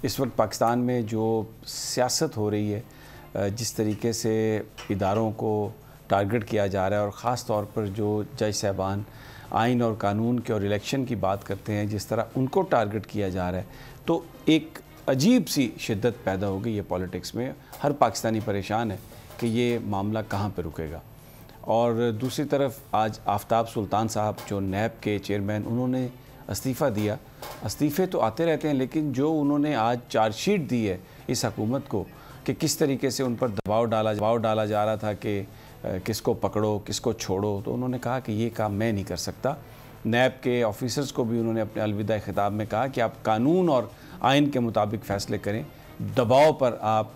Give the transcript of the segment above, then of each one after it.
इस वक्त पाकिस्तान में जो सियासत हो रही है, जिस तरीके से इदारों को टारगेट किया जा रहा है और ख़ास तौर पर जो जज साहबान आइन और कानून के और इलेक्शन की बात करते हैं, जिस तरह उनको टारगेट किया जा रहा है, तो एक अजीब सी शिद्दत पैदा हो गई है पॉलिटिक्स में। हर पाकिस्तानी परेशान है कि ये मामला कहाँ पर रुकेगा। और दूसरी तरफ आज आफ्ताब सुल्तान साहब जो नैब के चेयरमैन, उन्होंने इस्तीफ़ा दिया। इस्तीफ़े तो आते रहते हैं, लेकिन जो उन्होंने आज चार्जशीट दी है इस हुकूमत को कि किस तरीके से उन पर दबाव डाला जा रहा था कि किसको पकड़ो किसको छोड़ो, तो उन्होंने कहा कि ये काम मैं नहीं कर सकता। नैब के ऑफिसर्स को भी उन्होंने अपने अलविदा खिताब में कहा कि आप कानून और आइन के मुताबिक फ़ैसले करें, दबाव पर आप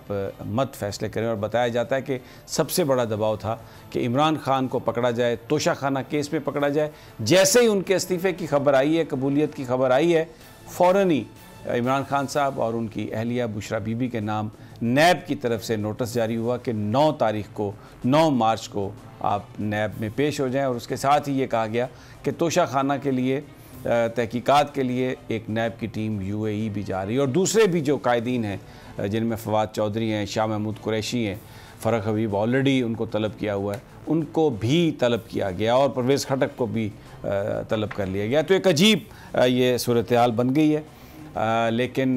मत फैसले करें। और बताया जाता है कि सबसे बड़ा दबाव था कि इमरान खान को पकड़ा जाए, तोशाखाना केस में पकड़ा जाए। जैसे ही उनके इस्तीफ़े की खबर आई है, कबूलियत की खबर आई है, फ़ौरन ही इमरान खान साहब और उनकी अहलिया बुशरा बीबी के नाम नैब की तरफ से नोटिस जारी हुआ कि 9 मार्च को आप नैब में पेश हो जाएं। और उसके साथ ही ये कहा गया कि तोशाखाना के लिए तहकीकात के लिए एक नैब की टीम UAE भी जा रही है। और दूसरे भी जो कायदीन हैं, जिनमें फवाद चौधरी हैं, शाह महमूद कुरैशी हैं, फ़रख हबीब ऑलरेडी उनको तलब किया हुआ है, उनको भी तलब किया गया और परवेज़ खटक को भी तलब कर लिया गया। तो एक अजीब ये सूरत हाल बन गई है। लेकिन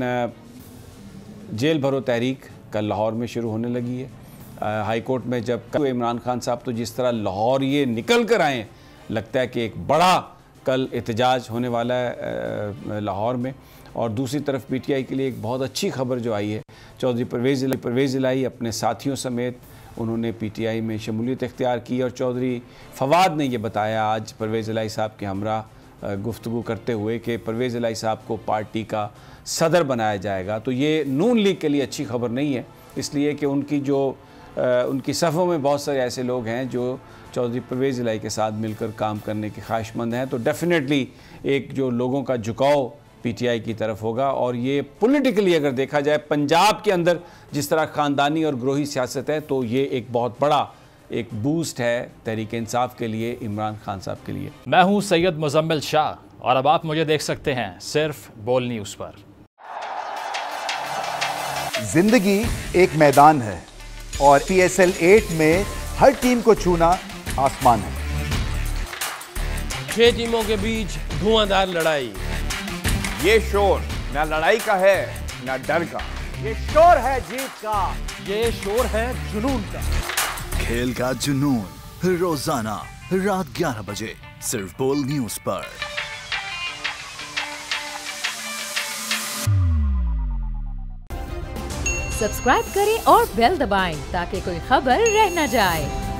जेल भरो तहरीक कल लाहौर में शुरू होने लगी है। हाई कोर्ट में जब इमरान खान साहब तो जिस तरह लाहौर ये निकल कर आए, लगता है कि एक बड़ा कल एहतजाज होने वाला है लाहौर में। और दूसरी तरफ PTI के लिए एक बहुत अच्छी खबर जो आई है, चौधरी परवेज़ इलाही अपने साथियों समेत उन्होंने PTI में शमूलियत इख्तियार की। और चौधरी फवाद ने ये बताया आज परवेज़ इलाही साहब के हमरा गुफ्तगू करते हुए कि परवेज़ इलाही साहब को पार्टी का सदर बनाया जाएगा। तो ये नून लीग के लिए अच्छी खबर नहीं है, इसलिए कि उनकी सफ़ों में बहुत सारे ऐसे लोग हैं जो चौधरी परवेज़ इलाही के साथ मिलकर काम करने के ख्वाहिशमंद हैं। तो डेफिनेटली एक जो लोगों का झुकाव PTI की तरफ होगा। और ये पॉलिटिकली अगर देखा जाए पंजाब के अंदर जिस तरह ख़ानदानी और ग्रोही सियासत है, तो ये एक बहुत बड़ा एक बूस्ट है तहरीक इंसाफ के लिए, इमरान खान साहब के लिए। मैं हूँ सैयद मुजम्मिल शाह और अब आप मुझे देख सकते हैं सिर्फ बोल न्यूज़ पर। जिंदगी एक मैदान है और PSL 8 में हर टीम को छूना आसमान है। 6 टीमों के बीच धुआंधार लड़ाई। ये शोर ना लड़ाई का है ना डर का, ये शोर है जीत का, ये शोर है जुनून का। खेल का जुनून रोजाना रात 11 बजे सिर्फ बोल न्यूज़ पर। सब्सक्राइब करें और बेल दबाएं ताकि कोई खबर रह न जाए।